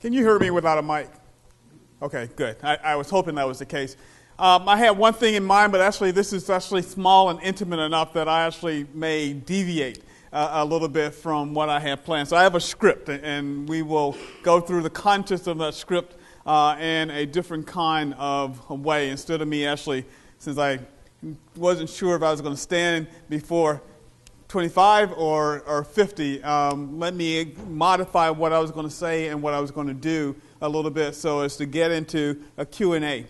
Can you hear me without a mic? Okay, good. I was hoping that was the case. I had one thing in mind, but actually this is actually small and intimate enough that I actually may deviate a little bit from what I have planned. So I have a script, and we will go through the contents of that script in a different kind of way. Instead of me actually, since I wasn't sure if I was going to stand before 25 or 50, let me modify what I was going to say and what I was going to do a little bit so as to get into a Q&A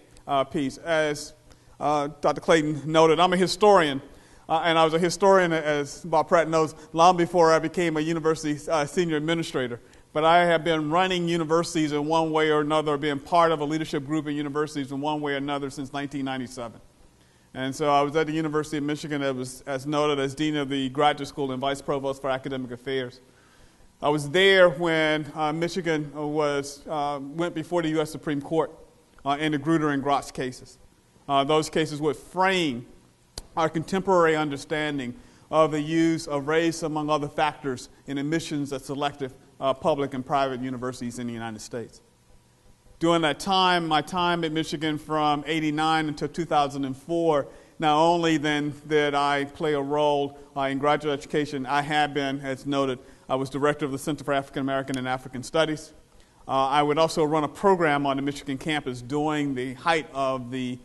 piece. As Dr. Clayton noted, I'm a historian, and I was a historian, as Bob Pratt knows, long before I became a university senior administrator. But I have been running universities in one way or another, being part of a leadership group in universities in one way or another since 1997. And so I was at the University of Michigan, as noted, as Dean of the Graduate School and Vice Provost for Academic Affairs. I was there when Michigan went before the U.S. Supreme Court in the Gruder and Grotz cases. Those cases would frame our contemporary understanding of the use of race, among other factors, in admissions at selective public and private universities in the United States. During that time, my time at Michigan from 89 until 2004, not only then did I play a role in graduate education, I had been, as noted, I was director of the Center for African American and African Studies. I would also run a program on the Michigan campus during the height of the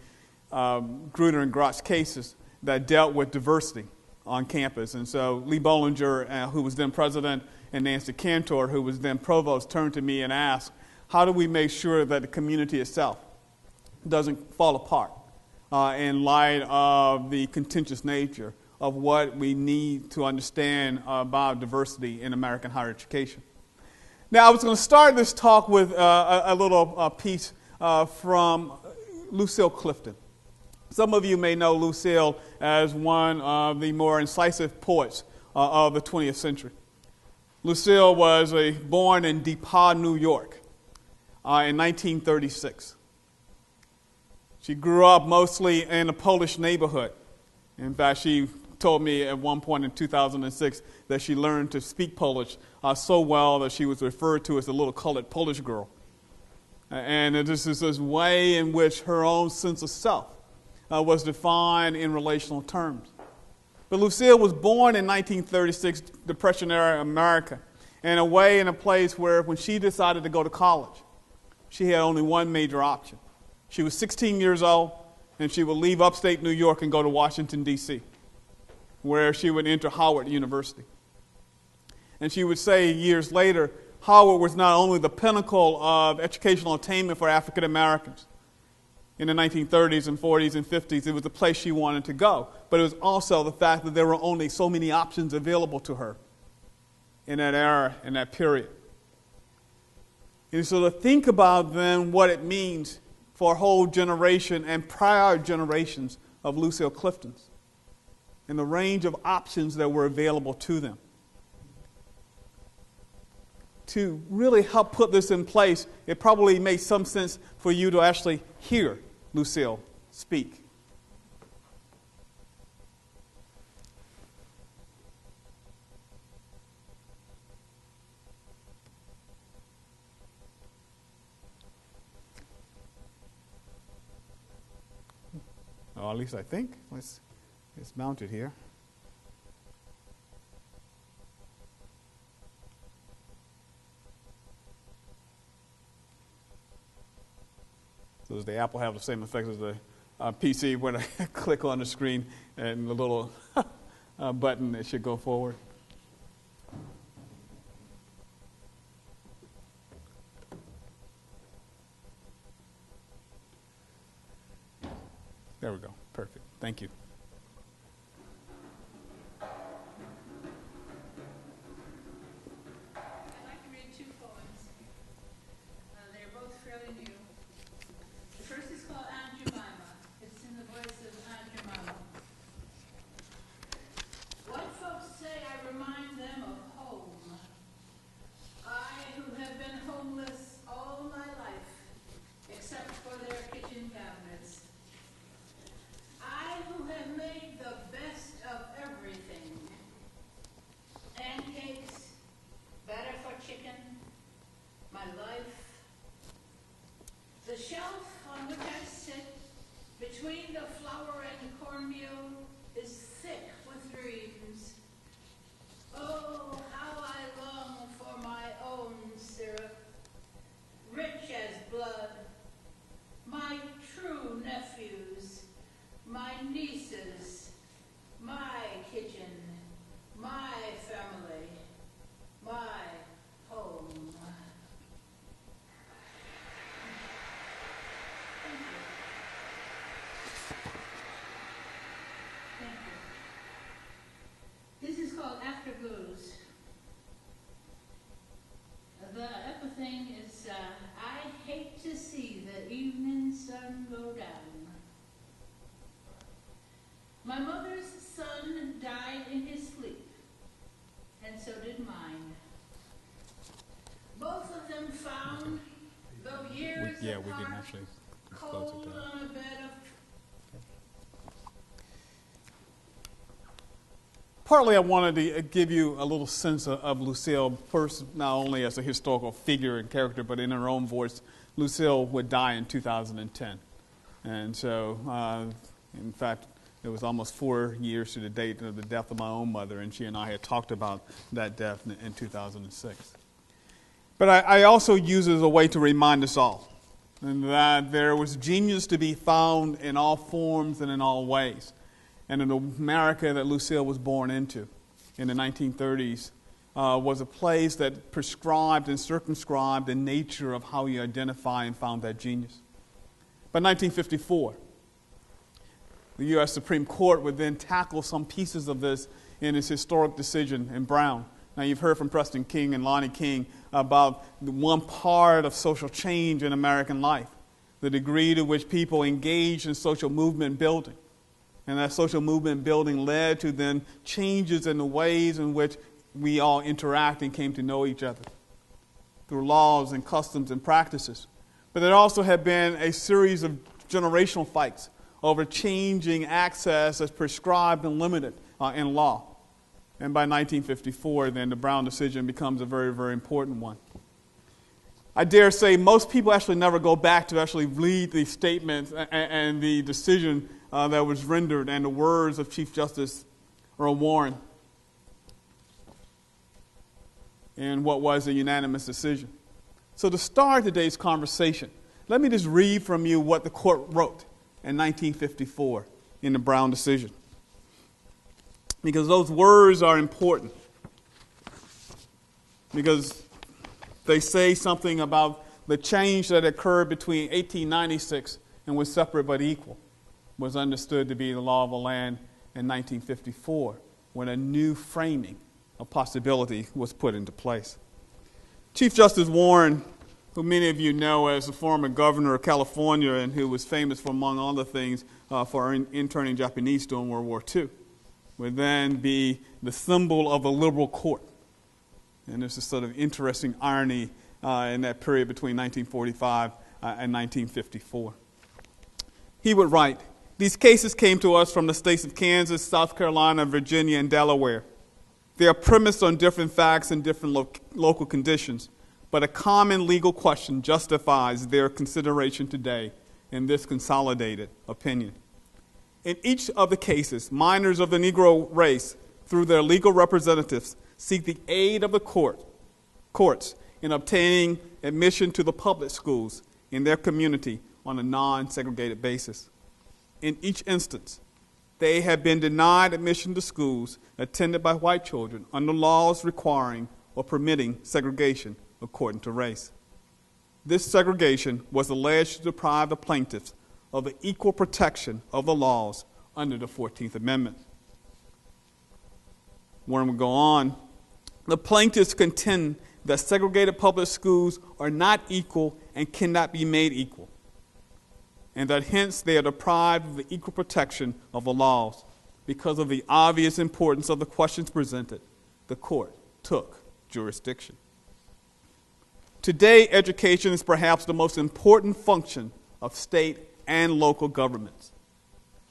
Gruder and Grotz cases that dealt with diversity on campus. And so Lee Bollinger, who was then president, and Nancy Cantor, who was then provost, turned to me and asked, how do we make sure that the community itself doesn't fall apart in light of the contentious nature of what we need to understand about diversity in American higher education? Now, I was going to start this talk with a little piece from Lucille Clifton. Some of you may know Lucille as one of the more incisive poets of the 20th century. Lucille was born in DePauw, New York, in 1936. She grew up mostly in a Polish neighborhood. In fact, she told me at one point in 2006 that she learned to speak Polish so well that she was referred to as a little colored Polish girl. And this is this way in which her own sense of self was defined in relational terms. But Lucille was born in 1936, Depression-era America, in a way, in a place where when she decided to go to college, she had only one major option. She was 16 years old, and she would leave upstate New York and go to Washington, D.C., where she would enter Howard University. And she would say years later, Howard was not only the pinnacle of educational attainment for African Americans in the 1930s and 40s and 50s, it was the place she wanted to go. But it was also the fact that there were only so many options available to her in that era, in that period. And so to think about then what it means for a whole generation and prior generations of Lucille Cliftons and the range of options that were available to them. To really help put this in place, it probably makes some sense for you to actually hear Lucille speak. Or at least I think. It's mounted here. So does the Apple have the same effect as the PC when I click on the screen and the little button, it should go forward? There we go. Perfect. Thank you. I'd like to read two poems. They're both fairly new. The first is called Aunt Jemima. It's in the voice of Aunt Jemima. What folks say I remind them of home. I who have been homeless all my life, except for their kitchen cabinets. I who have Partly I wanted to give you a little sense of Lucille, first not only as a historical figure and character, but in her own voice. Lucille would die in 2010. And so, in fact, it was almost 4 years to the date of the death of my own mother, and she and I had talked about that death in 2006. But I also use it as a way to remind us all that there was genius to be found in all forms and in all ways. And in the America that Lucille was born into in the 1930s was a place that prescribed and circumscribed the nature of how you identify and found that genius. By 1954, the U.S. Supreme Court would then tackle some pieces of this in its historic decision in Brown. Now, you've heard from Preston King and Lonnie King about the one part of social change in American life, the degree to which people engaged in social movement building. And that social movement building led to then changes in the ways in which we all interact and came to know each other through laws and customs and practices. But there also had been a series of generational fights over changing access as prescribed and limited in law. And by 1954, then the Brown decision becomes a very, very important one. I dare say most people actually never go back to actually read the statements and the decision that was rendered and the words of Chief Justice Earl Warren in what was a unanimous decision. So to start today's conversation, let me just read from you what the court wrote in 1954 in the Brown decision, because those words are important, because they say something about the change that occurred between 1896 and was separate but equal was understood to be the law of the land in 1954, when a new framing of possibility was put into place. Chief Justice Warren, who many of you know as the former governor of California and who was famous for, among other things, for interning Japanese during World War II, would then be the symbol of a liberal court. And there's a sort of interesting irony in that period between 1945 and 1954. He would write, "These cases came to us from the states of Kansas, South Carolina, Virginia, and Delaware. They are premised on different facts and different local conditions, but a common legal question justifies their consideration today in this consolidated opinion. In each of the cases, minors of the Negro race, through their legal representatives, seek the aid of the courts in obtaining admission to the public schools in their community on a non-segregated basis. In each instance, they have been denied admission to schools attended by white children under laws requiring or permitting segregation according to race. This segregation was alleged to deprive the plaintiffs of the equal protection of the laws under the 14th Amendment." Warren would go on, "The plaintiffs contend that segregated public schools are not equal and cannot be made equal, and that hence they are deprived of the equal protection of the laws. Because of the obvious importance of the questions presented, the court took jurisdiction. Today, education is perhaps the most important function of state and local governments.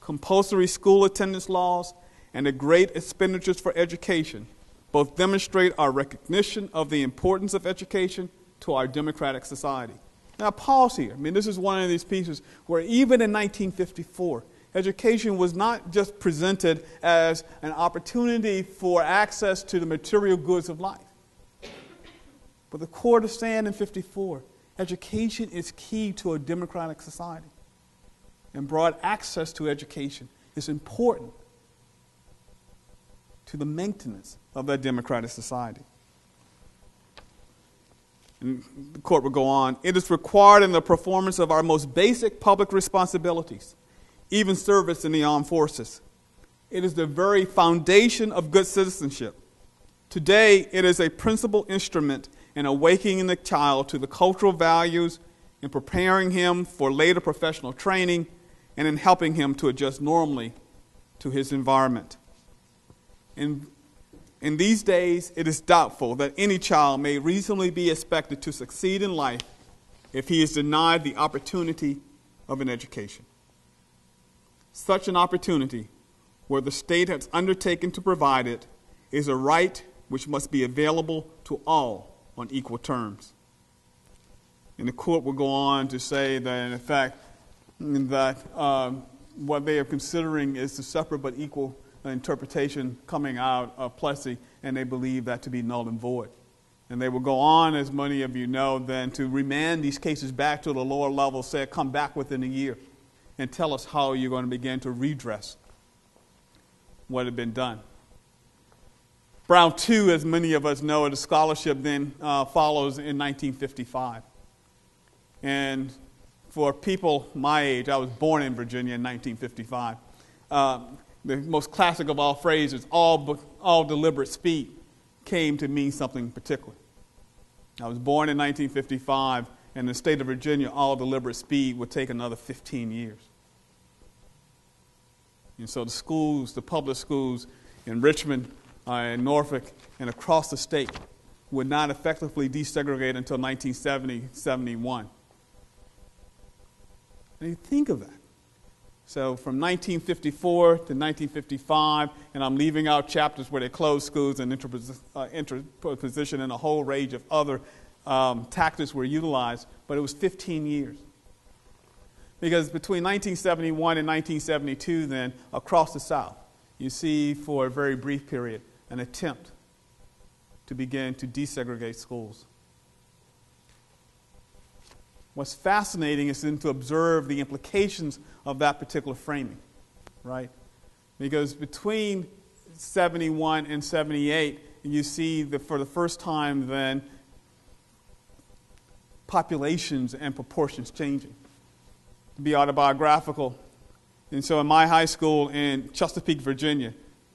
Compulsory school attendance laws and the great expenditures for education both demonstrate our recognition of the importance of education to our democratic society." Now, pause here. I mean, this is one of these pieces where even in 1954, education was not just presented as an opportunity for access to the material goods of life. But the court is saying in 54, education is key to a democratic society. And broad access to education is important to the maintenance of that democratic society. And the court will go on, "It is required in the performance of our most basic public responsibilities, even service in the armed forces. It is the very foundation of good citizenship. Today, it is a principal instrument in awakening the child to the cultural values, in preparing him for later professional training, and in helping him to adjust normally to his environment. In these days, it is doubtful that any child may reasonably be expected to succeed in life if he is denied the opportunity of an education. Such an opportunity where the state has undertaken to provide it is a right which must be available to all on equal terms. And the court will go on to say that, in effect, that what they are considering is the separate but equal interpretation coming out of Plessy, and they believe that to be null and void. And they will go on, as many of you know, then to remand these cases back to the lower level, say, come back within a year and tell us how you're going to begin to redress what had been done. Brown 2, as many of us know, the scholarship then follows in 1955. And for people my age, I was born in Virginia in 1955. The most classic of all phrases, all deliberate speed, came to mean something particular. I was born in 1955, and in the state of Virginia, all deliberate speed would take another 15 years. And so the schools, the public schools in Richmond, in Norfolk, and across the state would not effectively desegregate until 1970-71. And you think of that. So from 1954 to 1955, and I'm leaving out chapters where they closed schools and interposition and a whole range of other tactics were utilized, but it was 15 years. Because between 1971 and 1972, then, across the South, you see for a very brief period an attempt to begin to desegregate schools. What's fascinating is then to observe the implications of that particular framing, right? Because between 71 and 78, you see that for the first time then populations and proportions changing. To be autobiographical. And so in my high school in Chesapeake, Virginia,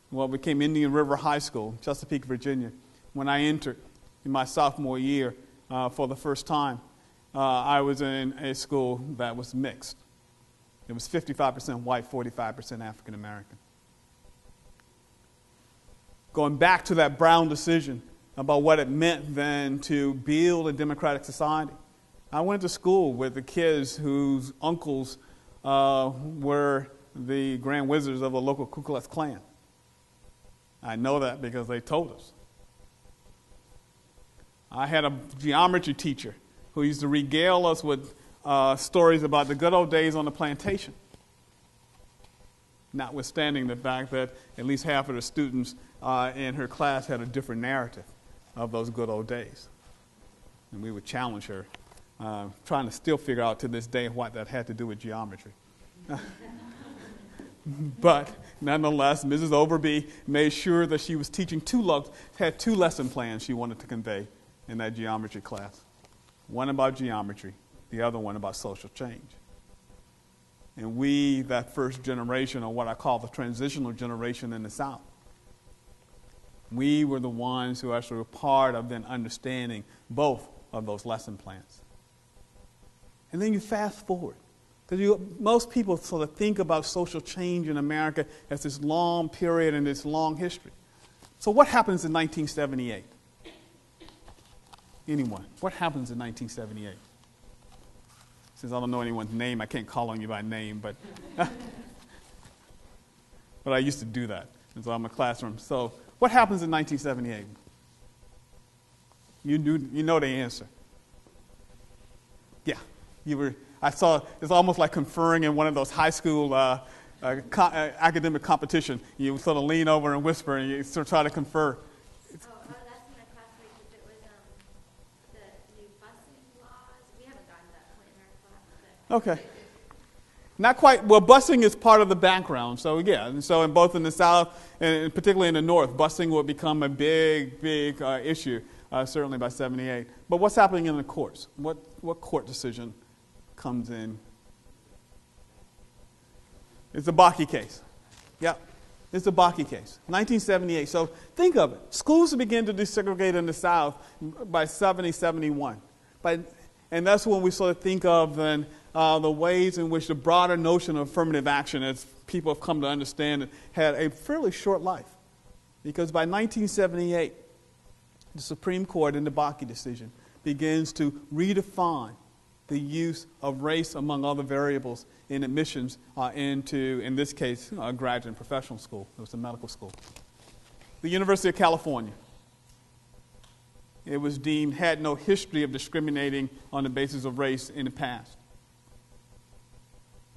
what became Indian River High School, Chesapeake, Virginia, when I entered in my sophomore year for the first time, I was in a school that was mixed. It was 55% white, 45% African American. Going back to that Brown decision about what it meant then to build a democratic society, I went to school with the kids whose uncles were the grand wizards of the local Ku Klux Klan. I know that because they told us. I had a geometry teacher who used to regale us with stories about the good old days on the plantation, notwithstanding the fact that at least half of the students in her class had a different narrative of those good old days. And we would challenge her, trying to still figure out to this day what that had to do with geometry. But nonetheless, Mrs. Overby made sure that she was teaching had two lesson plans she wanted to convey in that geometry class. One about geometry, the other one about social change. And we, that first generation, or what I call the transitional generation in the South, we were the ones who actually were part of then understanding both of those lesson plans. And then you fast forward. Because most people sort of think about social change in America as this long period and this long history. So what happens in 1978? Anyone? What happens in 1978? Since I don't know anyone's name, I can't call on you by name, but but I used to do that. And so I'm in a classroom. So what happens in 1978? You know the answer. Yeah, I saw it's almost like conferring in one of those high school academic competition. You sort of lean over and whisper, and you sort of try to confer. That's in my class because it was the new busing laws. We haven't gotten to that point in our class. Okay. Not quite. Well, busing is part of the background. So, yeah. And so both in the South and particularly in the North, busing will become a big issue, certainly by 78. But what's happening in the courts? What court decision comes in? It's the Bakke case. Yep. It's the Bakke case, 1978. So think of it. Schools begin to desegregate in the South by 70, 71. And that's when we sort of think of then the ways in which the broader notion of affirmative action, as people have come to understand it, had a fairly short life. Because by 1978, the Supreme Court in the Bakke decision begins to redefine the use of race among other variables in admissions into, in this case, a graduate and professional school. It was a medical school. The University of California. It was deemed had no history of discriminating on the basis of race in the past.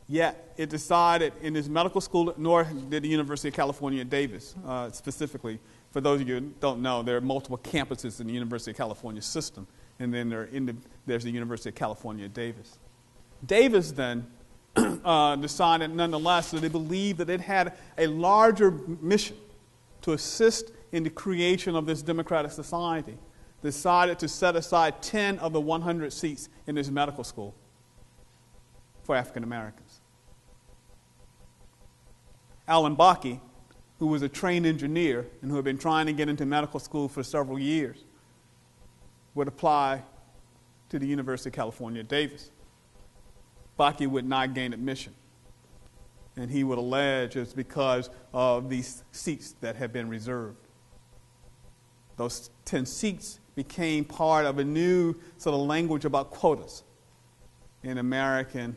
Yet it decided in this medical school, nor did the University of California at Davis specifically. For those of you who don't know, there are multiple campuses in the University of California system, and then there's the University of California at Davis. Davis then decided nonetheless that they believed that it had a larger mission to assist in the creation of this democratic society, decided to set aside 10 of the 100 seats in this medical school for African Americans. Alan Bakke, who was a trained engineer and who had been trying to get into medical school for several years, would apply to the University of California at Davis. Bakke would not gain admission, and he would allege it's because of these seats that had been reserved. Those 10 seats became part of a new sort of language about quotas in American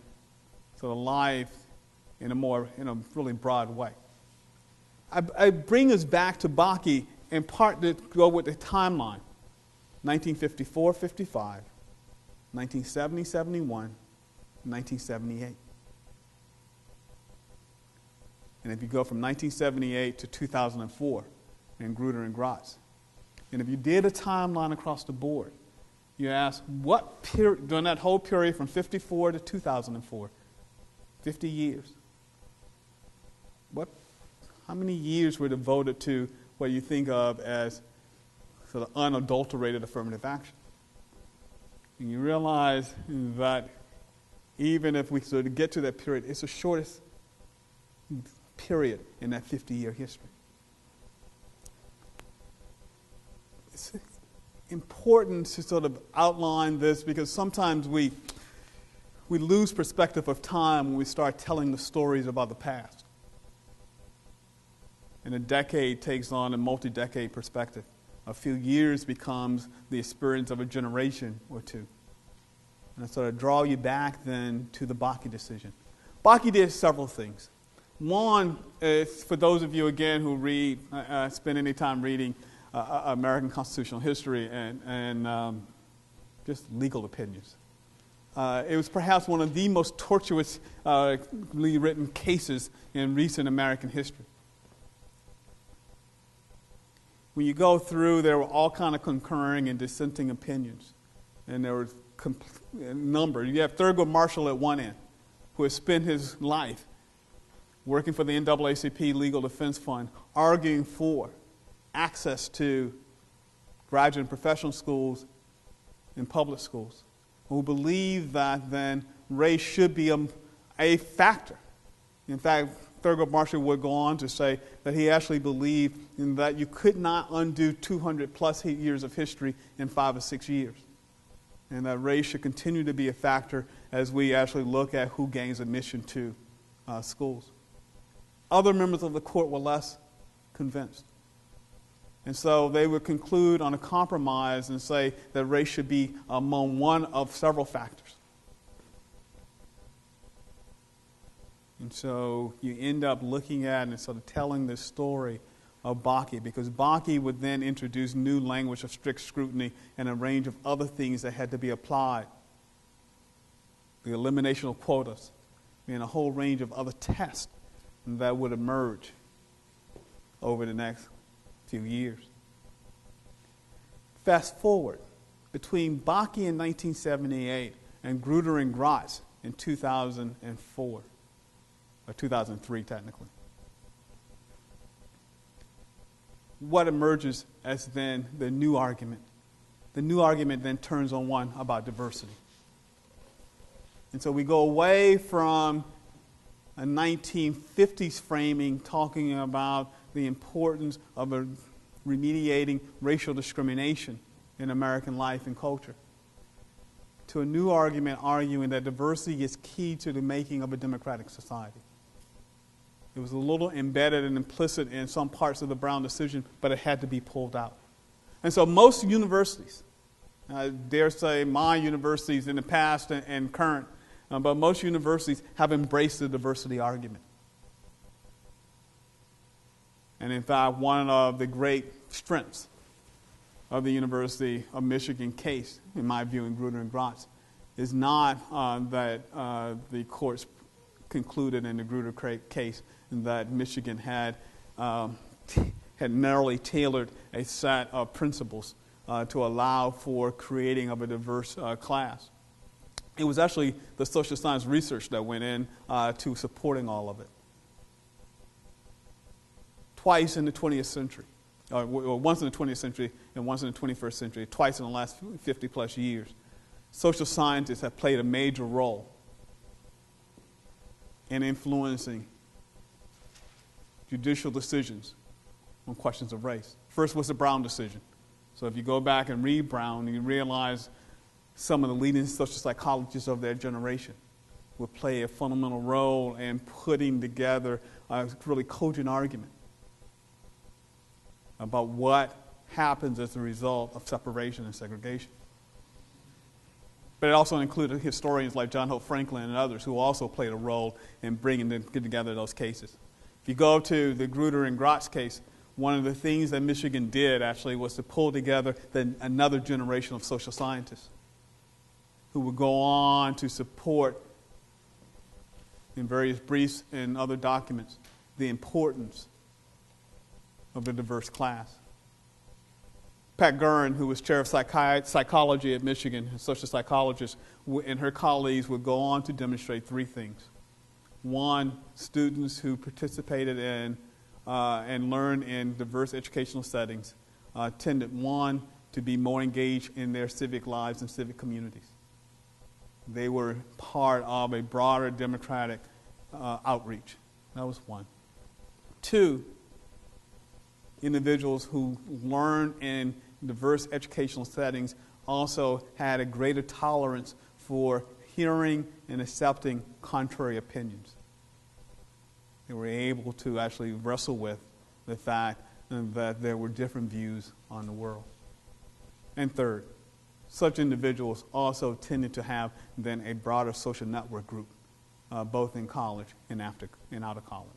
sort of life in a really broad way. I bring us back to Bakke in part to go with the timeline. 1954-55, 1970-71, 1978. And if you go from 1978 to 2004 in Gruder and Gratz, and if you did a timeline across the board, you ask what period, during that whole period from 54 to 2004, 50 years, how many years were devoted to what you think of as sort of unadulterated affirmative action? And you realize that even if we sort of get to that period, it's the shortest period in that 50-year history. It's important to sort of outline this because sometimes we lose perspective of time when we start telling the stories about the past. And a decade takes on a multi-decade perspective. A few years becomes the experience of a generation or two. And I sort of draw you back then to the Bakke decision. Bakke did several things. One is, for those of you, again, who read, spend any time reading American constitutional history and just legal opinions. It was perhaps one of the most tortuously written cases in recent American history. When you go through, there were all kind of concurring and dissenting opinions. And there was a number. You have Thurgood Marshall at one end, who has spent his life working for the NAACP Legal Defense Fund, arguing for access to graduate and professional schools and public schools, who believed that then race should be a factor. In fact, Thurgood Marshall would go on to say that he actually believed in that you could not undo 200 plus years of history in 5 or 6 years. And that race should continue to be a factor as we actually look at who gains admission to schools. Other members of the court were less convinced. And so they would conclude on a compromise and say that race should be among one of several factors. And so you end up looking at and sort of telling this story of Bakke, because Bakke would then introduce new language of strict scrutiny and a range of other things that had to be applied. The elimination of quotas and a whole range of other tests that would emerge over the next few years. Fast forward, between Bakke in 1978 and Gruder and Gratz in 2004, or 2003 technically. What emerges as then the new argument? The new argument then turns on one about diversity. And so we go away from a 1950s framing talking about the importance of remediating racial discrimination in American life and culture, to a new argument arguing that diversity is key to the making of a democratic society. It was a little embedded and implicit in some parts of the Brown decision, but it had to be pulled out. And so most universities, I dare say my universities in the past and current, but most universities have embraced the diversity argument. And in fact, one of the great strengths of the University of Michigan case, in my view, in Gruder and Gratz, is not that the courts concluded in the Gruder case that Michigan had narrowly tailored a set of principles to allow for creating of a diverse class. It was actually the social science research that went in to supporting all of it. Twice in the 20th century, or once in the 20th century and once in the 21st century, twice in the last 50 plus years, social scientists have played a major role in influencing judicial decisions on questions of race. First was the Brown decision. So if you go back and read Brown, you realize some of the leading social psychologists of their generation would play a fundamental role in putting together a really cogent argument about what happens as a result of separation and segregation. But it also included historians like John Hope Franklin and others who also played a role in bringing together those cases. If you go to the Gruder and Gratz case, one of the things that Michigan did actually was to pull together another generation of social scientists who would go on to support in various briefs and other documents the importance of the diverse class. Pat Gurin, who was chair of psychology at Michigan, a social psychologist, and her colleagues would go on to demonstrate three things. One, students who participated in and learned in diverse educational settings tended, one, to be more engaged in their civic lives and civic communities. They were part of a broader democratic outreach. That was one. Two, individuals who learned in diverse educational settings also had a greater tolerance for hearing and accepting contrary opinions. They were able to actually wrestle with the fact that there were different views on the world. And third, such individuals also tended to have then a broader social network group, both in college and out of college.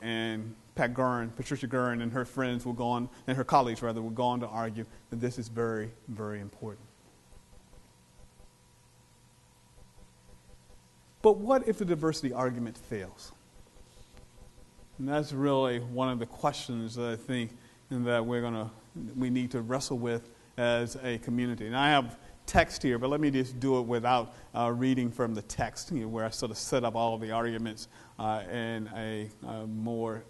And Patricia Gurin and her friends will go on, and her colleagues rather, will go on to argue that this is very, very important. But what if the diversity argument fails? And that's really one of the questions that I think that we need to wrestle with as a community. And I have text here, but let me just do it without reading from the text, where I sort of set up all of the arguments in a more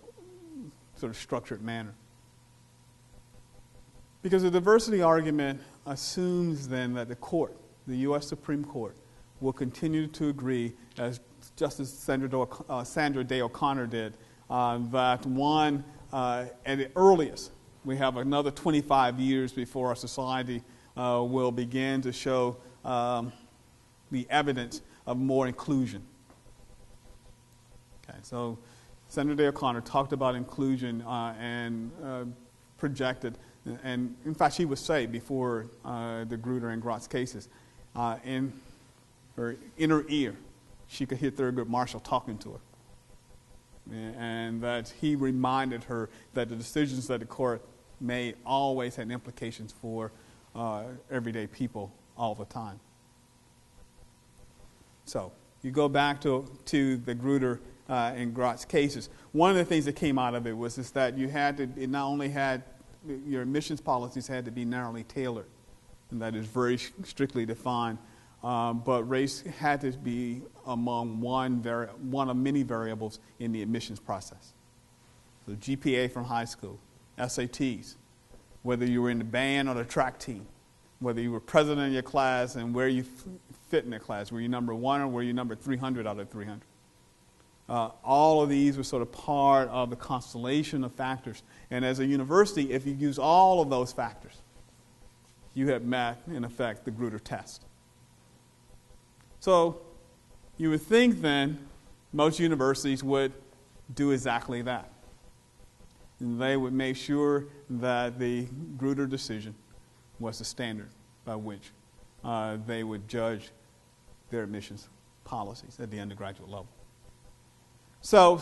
sort of structured manner. Because the diversity argument assumes then that the court, the U.S. Supreme Court, will continue to agree, as Justice Sandra Day O'Connor did, that one, at the earliest, we have another 25 years before our society will begin to show the evidence of more inclusion. Okay, so Senator Day O'Connor talked about inclusion and projected, and in fact she would say before the Gruder and Gratz cases, in her inner ear, she could hear Thurgood Marshall talking to her. And that he reminded her that the decisions that the court made always had implications for everyday people all the time. So you go back to the Gruder and Gratz cases. One of the things that came out of it was that it not only had your admissions policies had to be narrowly tailored, and that is very strictly defined, but race had to be among one of many variables in the admissions process. So GPA from high school, SATs, whether you were in the band or the track team, whether you were president of your class and where you fit in the class. Were you number one or were you number 300 out of 300? All of these were sort of part of the constellation of factors. And as a university, if you use all of those factors, you have met, in effect, the Gruder test. So you would think then most universities would do exactly that. And they would make sure that the Gruder decision was the standard by which they would judge their admissions policies at the undergraduate level. So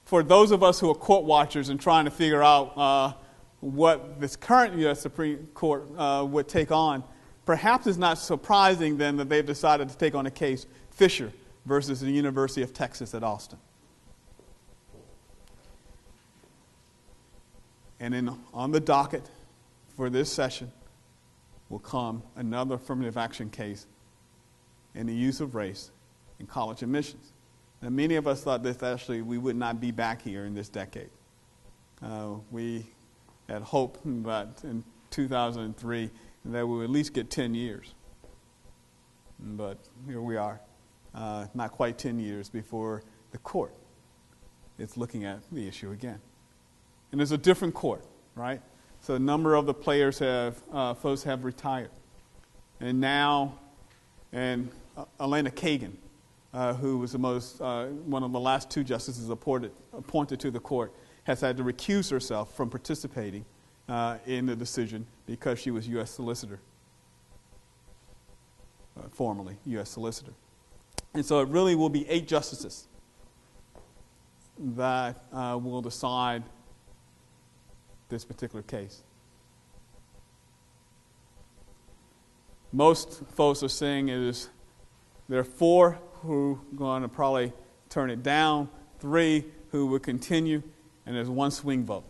for those of us who are court watchers and trying to figure out what this current U.S. Supreme Court would take on, perhaps it's not surprising then that they've decided to take on a case, Fisher versus the University of Texas at Austin. And then on the docket for this session will come another affirmative action case in the use of race in college admissions. Now, many of us thought that actually we would not be back here in this decade. We had hoped that in 2003 that we would at least get 10 years. But here we are, not quite 10 years before the court is looking at the issue again. And it's a different court, right? So a number of the players folks have retired. And now, Elena Kagan, who was one of the last two justices appointed to the court, has had to recuse herself from participating in the decision because she was U.S. Solicitor, formerly U.S. Solicitor. And so it really will be 8 justices that will decide this particular case. Most folks are saying there are 4 who are going to probably turn it down, 3 who will continue, and there's 1 swing vote,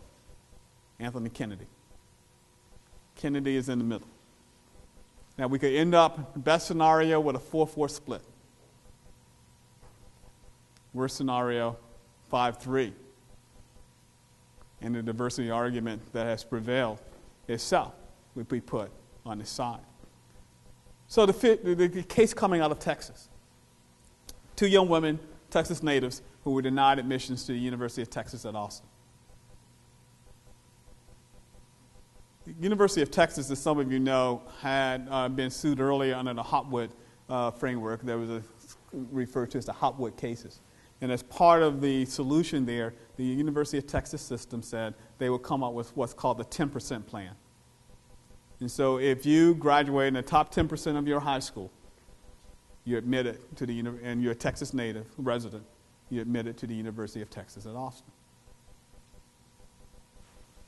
Anthony Kennedy. Kennedy is in the middle. Now we could end up, best scenario, with a 4-4 split. Worst scenario, 5-3. And the diversity argument that has prevailed itself would be put on the side. So the case coming out of Texas. 2 young women, Texas natives, who were denied admissions to the University of Texas at Austin. The University of Texas, as some of you know, had been sued earlier under the Hopwood framework. There was referred to as the Hopwood cases. And as part of the solution there, the University of Texas system said they would come up with what's called the 10% plan. And so if you graduate in the top 10% of your high school, you're admitted to and you're a Texas native resident, you're admitted to the University of Texas at Austin.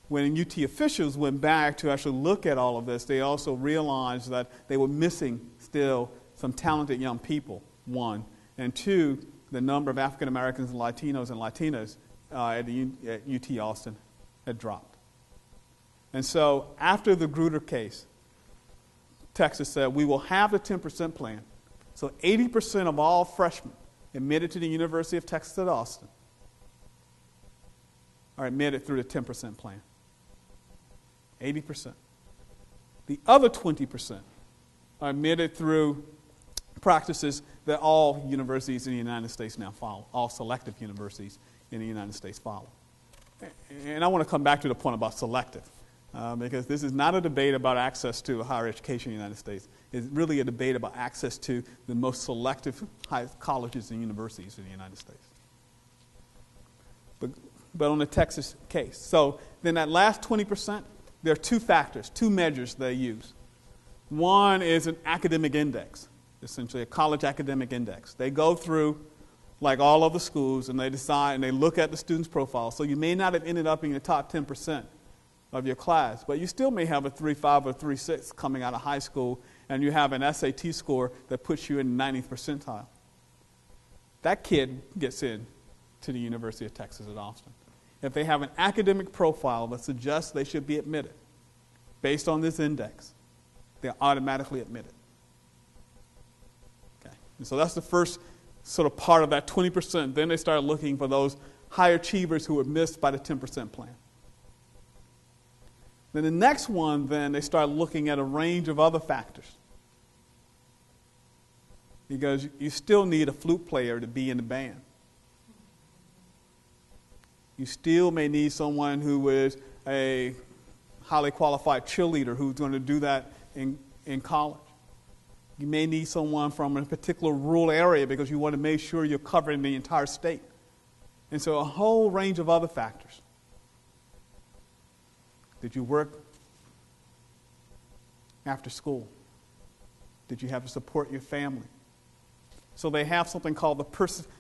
When UT officials went back to actually look at all of this, they also realized that they were missing still some talented young people, 1, and 2, the number of African Americans and Latinos and Latinas at UT Austin had dropped. And so after the Gruder case, Texas said, we will have the 10% plan. So 80% of all freshmen admitted to the University of Texas at Austin are admitted through the 10% plan. 80%. The other 20% are admitted through practices that all universities in the United States now follow, all selective universities in the United States follow. And I want to come back to the point about selective, because this is not a debate about access to higher education in the United States. It's really a debate about access to the most selective colleges and universities in the United States. But on the Texas case. So then that last 20%, there are 2 factors, 2 measures they use. One is an academic index, essentially a college academic index. They go through, like all other schools, and they decide and they look at the student's profile. So you may not have ended up in the top 10% of your class, but you still may have a 3.5 or 3.6 coming out of high school, and you have an SAT score that puts you in the 90th percentile. That kid gets in to the University of Texas at Austin. If they have an academic profile that suggests they should be admitted based on this index, they're automatically admitted. Okay. And so that's the first sort of part of that 20%. Then they start looking for those high achievers who were missed by the 10% plan. Then the next one, then they start looking at a range of other factors. Because you still need a flute player to be in the band. You still may need someone who is a highly qualified cheerleader who's going to do that in college. You may need someone from a particular rural area because you want to make sure you're covering the entire state. And so a whole range of other factors. Did you work after school? Did you have to support your family? So they have something called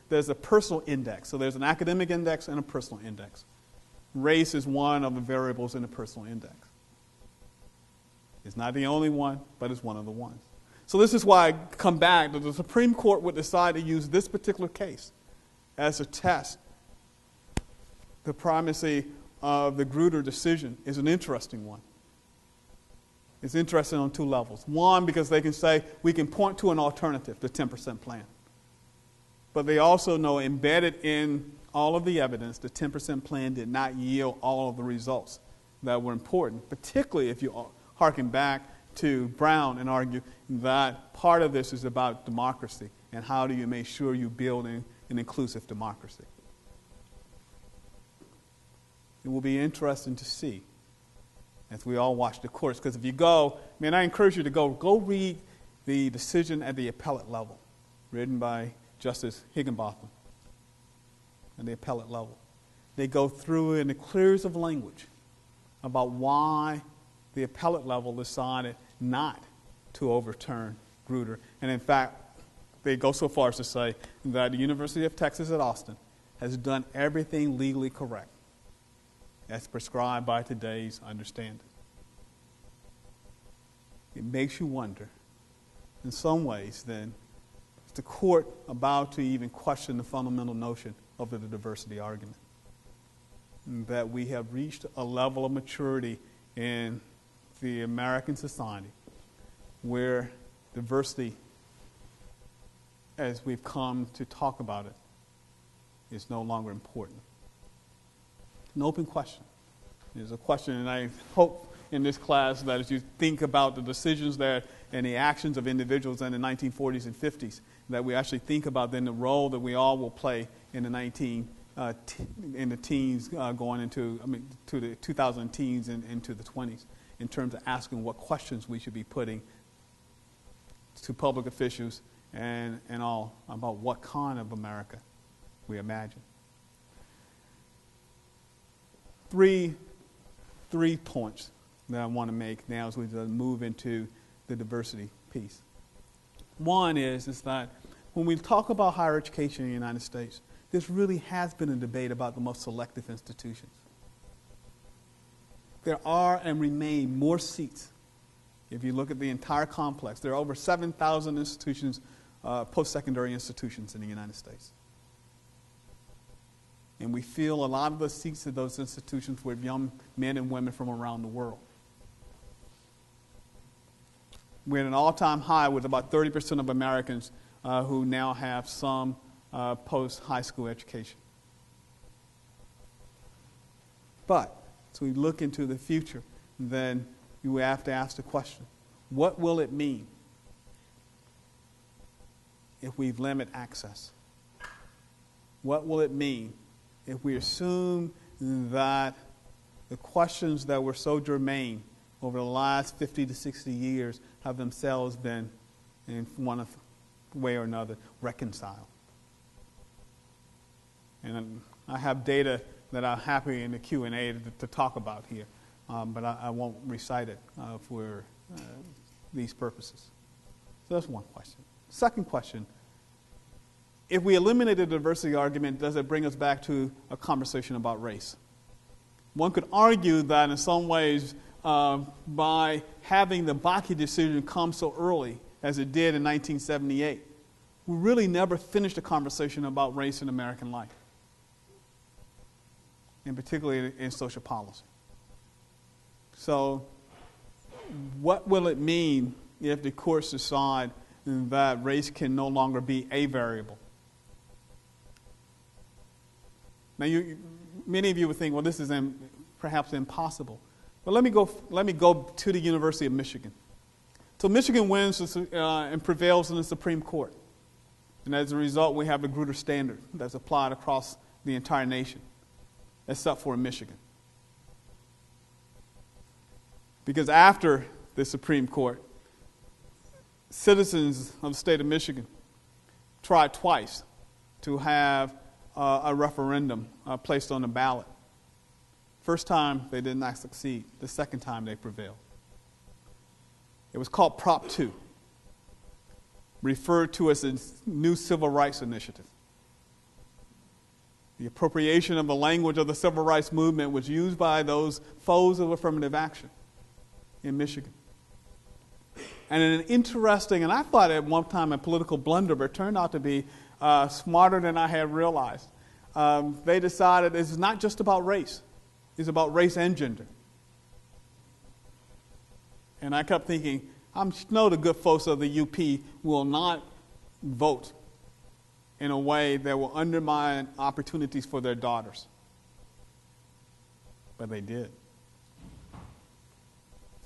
there's a personal index. So there's an academic index and a personal index. Race is one of the variables in the personal index. It's not the only one, but it's one of the ones. So this is why I come back that the Supreme Court would decide to use this particular case as a test. The primacy of the Gruder decision is an interesting one. It's interesting on two levels. One, because they can say we can point to an alternative, the 10% plan. But they also know embedded in all of the evidence, the 10% plan did not yield all of the results that were important, particularly if you harken back to Brown and argue that part of this is about democracy and how do you make sure you build an inclusive democracy. It will be interesting to see as we all watch the courts, because if you go, I encourage you to go read the decision at the appellate level, written by Justice Higginbotham at the appellate level. They go through in the clearest of language about why the appellate level decided not to overturn Gruder. And in fact, they go so far as to say that the University of Texas at Austin has done everything legally correct as prescribed by today's understanding. It makes you wonder, in some ways, then, is the court about to even question the fundamental notion of the diversity argument? That we have reached a level of maturity in the American society where diversity, as we've come to talk about it, is no longer important. An open question. There's a question, and I hope in this class that as you think about the decisions that and the actions of individuals in the 1940s and 50s, that we actually think about then the role that we all will play in the teens going into, to the 2000 teens and into the 20s, in terms of asking what questions we should be putting to public officials and all about what kind of America we imagine. Three points that I want to make now as we move into the diversity piece. One is that when we talk about higher education in the United States, this really has been a debate about the most selective institutions. There are and remain more seats. If you look at the entire complex, there are over 7,000 institutions, post-secondary institutions in the United States. And we fill a lot of the seats of those institutions with young men and women from around the world. We're at an all-time high with about 30% of Americans who now have some post-high school education. But as we look into the future, then you have to ask the question, what will it mean if we limit access? What will it mean if we assume that the questions that were so germane over the last 50 to 60 years have themselves been, in one way or another, reconciled? And I have data that I'm happy in the Q&A to talk about here, but I won't recite it for these purposes. So that's one question. Second question, if we eliminate the diversity argument, does it bring us back to a conversation about race? One could argue that in some ways, by having the Bakke decision come so early, as it did in 1978, we really never finished a conversation about race in American life, and particularly in social policy. So what will it mean if the courts decide that race can no longer be a variable? Now, many of you would think, well, this is perhaps impossible. But let me go to the University of Michigan. So Michigan wins and prevails in the Supreme Court. And as a result, we have the Gruder standard that's applied across the entire nation, except for in Michigan. Because after the Supreme Court, citizens of the state of Michigan tried twice to have a referendum placed on the ballot. First time, they did not succeed. The second time, they prevailed. It was called Prop 2, referred to as the new Civil Rights Initiative. The appropriation of the language of the civil rights movement was used by those foes of affirmative action in Michigan. And in an interesting, and I thought at one time a political blunder, but it turned out to be smarter than I had realized. They decided it's not just about race. It's about race and gender. And I kept thinking, I know the good folks of the UP will not vote in a way that will undermine opportunities for their daughters. But they did.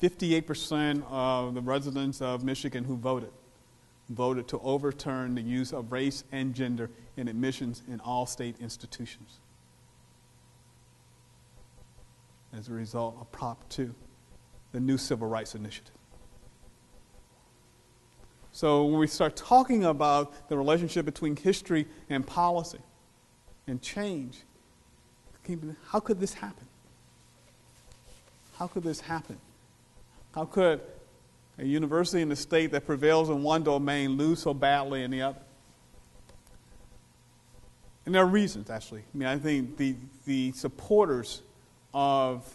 58% of the residents of Michigan who voted to overturn the use of race and gender in admissions in all state institutions. As a result of Prop 2, the new Civil Rights Initiative. So when we start talking about the relationship between history and policy and change, how could this happen? How could this happen? How could a university in the state that prevails in one domain lose so badly in the other? And there are reasons, actually. I mean, I think the supporters of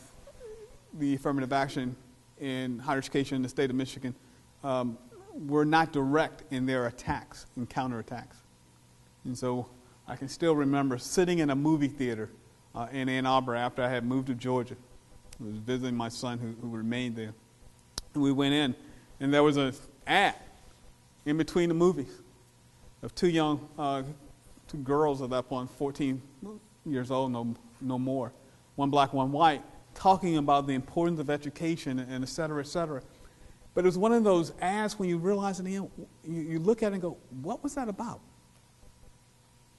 the affirmative action in higher education in the state of Michigan were not direct in their attacks and counterattacks. And so I can still remember sitting in a movie theater in Ann Arbor after I had moved to Georgia. I was visiting my son who remained there. And we went in, and there was an ad in between the movies of two girls at that point, 14 years old, no more, one black, one white, talking about the importance of education and et cetera, et cetera. But it was one of those ads when you realize in the end, you look at it and go, what was that about?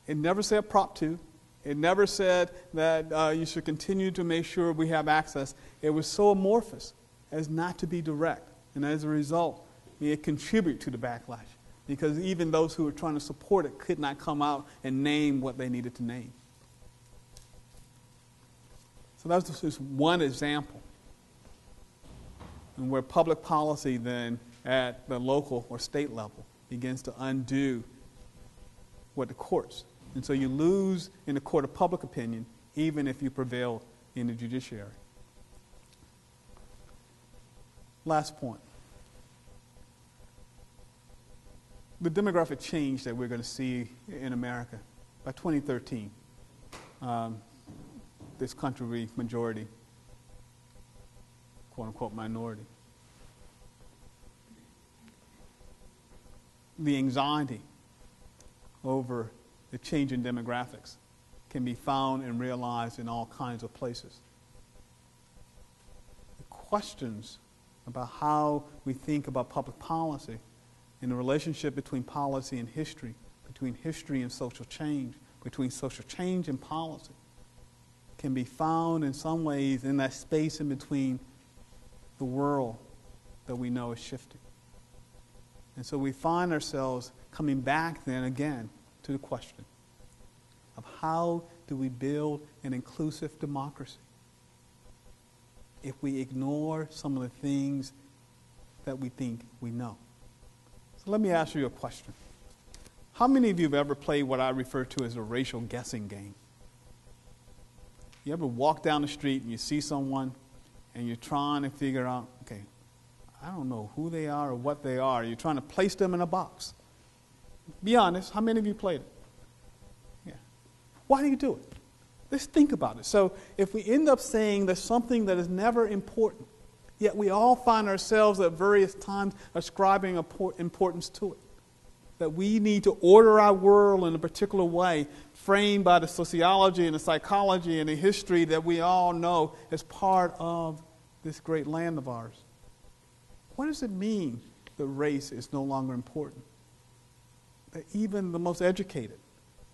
It never said Prop 2. It never said that you should continue to make sure we have access. It was so amorphous as not to be direct. And as a result, it contributed to the backlash. Because even those who were trying to support it could not come out and name what they needed to name. So that's just one example. And where public policy then at the local or state level begins to undo what the courts. And so you lose in the court of public opinion even if you prevail in the judiciary. Last point. The demographic change that we're going to see in America by 2013, this country will be majority, quote unquote, minority. The anxiety over the change in demographics can be found and realized in all kinds of places. The questions about how we think about public policy and the relationship between policy and history, between history and social change, between social change and policy, can be found in some ways in that space in between the world that we know is shifting. And so we find ourselves coming back then again to the question of how do we build an inclusive democracy if we ignore some of the things that we think we know. So let me ask you a question. How many of you have ever played what I refer to as a racial guessing game? You ever walk down the street and you see someone and you're trying to figure out, okay, I don't know who they are or what they are. You're trying to place them in a box. Be honest, how many of you played it? Yeah. Why do you do it? Let's think about it. So if we end up saying there's something that is never important, yet we all find ourselves at various times ascribing importance to it, that we need to order our world in a particular way, framed by the sociology and the psychology and the history that we all know as part of this great land of ours. What does it mean that race is no longer important? That even the most educated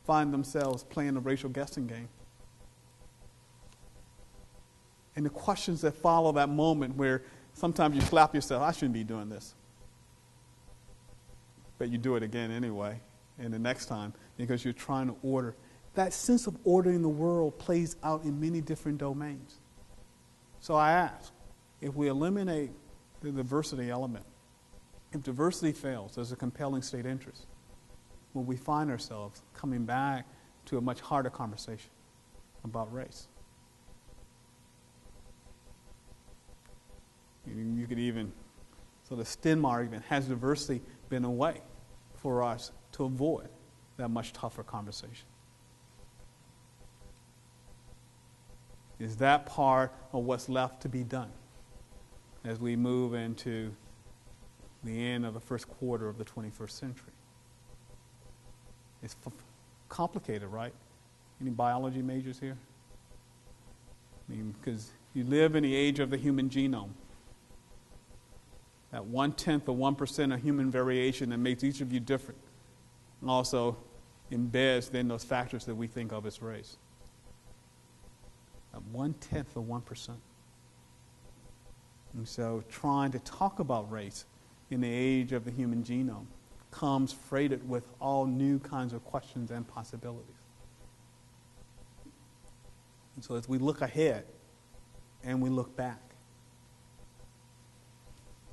find themselves playing a racial guessing game. And the questions that follow that moment where sometimes you slap yourself, I shouldn't be doing this. But you do it again anyway, and the next time, because you're trying to order. That sense of ordering the world plays out in many different domains. So I ask, if we eliminate the diversity element if diversity fails as a compelling state interest, will we find ourselves coming back to a much harder conversation about race? You could even, so the stem argument, has diversity been a way for us to avoid that much tougher conversation? Is that part of what's left to be done as we move into the end of the first quarter of the 21st century? It's complicated, right? Any biology majors here? I mean, because you live in the age of the human genome. That 1/10 of 1% of human variation that makes each of you different, and also embeds then those factors that we think of as race. That 1/10 of 1%. And so trying to talk about race in the age of the human genome comes freighted with all new kinds of questions and possibilities. And so as we look ahead and we look back,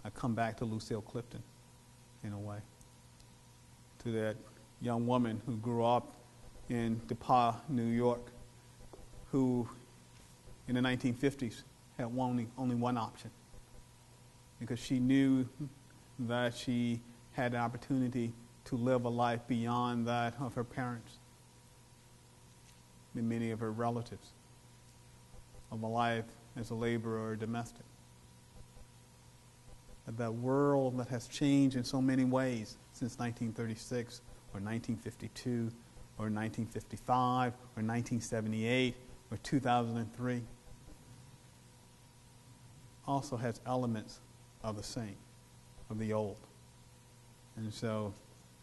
I come back to Lucille Clifton, in a way, to that young woman who grew up in DePauw, New York, who in the 1950s had only one option, because she knew that she had the opportunity to live a life beyond that of her parents and many of her relatives, of a life as a laborer or domestic. That world that has changed in so many ways since 1936 or 1952 or 1955 or 1978 or 2003 also has elements of the same, of the old. And so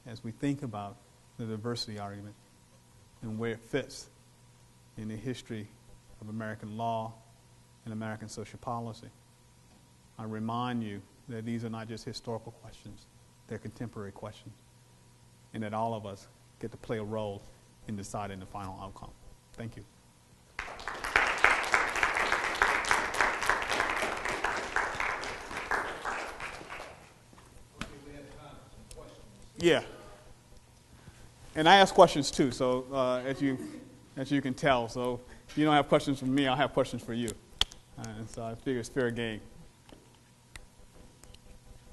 as we think about the diversity argument and where it fits in the history of American law and American social policy, I remind you that these are not just historical questions, they're contemporary questions, and that all of us get to play a role in deciding the final outcome. Thank you. Okay, we have time for some questions. Yeah. And I ask questions too, so as you can tell. So if you don't have questions for me, I'll have questions for you. And so I figure it's fair game.